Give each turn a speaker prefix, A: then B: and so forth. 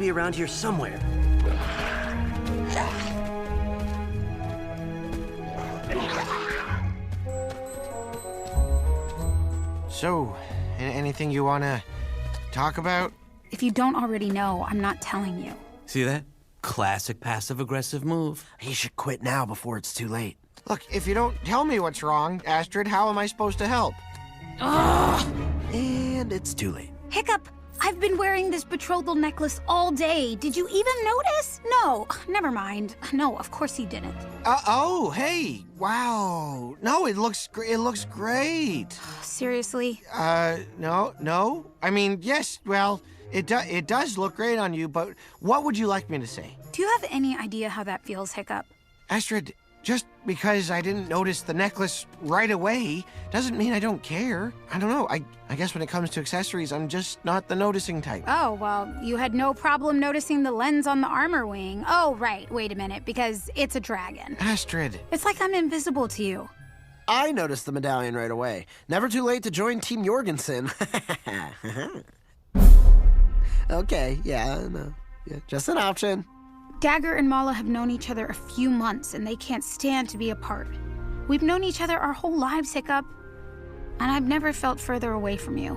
A: Be around here somewhere.
B: So, anything you wanna talk about?
C: If you don't already know, I'm not telling you.
A: See that? Classic passive-aggressive move.
D: He should quit now before it's too late.
B: Look, if you don't tell me what's wrong, Astrid, how am I supposed to help?
D: And it's too late.
C: Hiccup, I've been wearing this betrothal necklace all day. Did you even notice? No, never mind. No, of course he didn't.
B: Oh, hey, wow. No, it looks great.
C: Seriously?
B: No. I mean, yes, well, it does look great on you, but what would you like me to say?
C: Do you have any idea how that feels, Hiccup?
B: Astrid, just because I didn't notice the necklace right away doesn't mean I don't care. I don't know, I guess when it comes to accessories, I'm just not the noticing type.
C: Oh, well, you had no problem noticing the lens on the armor wing. Oh, right, wait a minute, because it's a dragon.
B: Astrid.
C: It's like I'm invisible to you.
D: I noticed the medallion right away. Never too late to join Team Jorgensen. Okay, yeah, no. Yeah, just an option.
C: Dagger and Mala have known each other a few months, and they can't stand to be apart. We've known each other our whole lives, Hiccup, and I've never felt further away from you.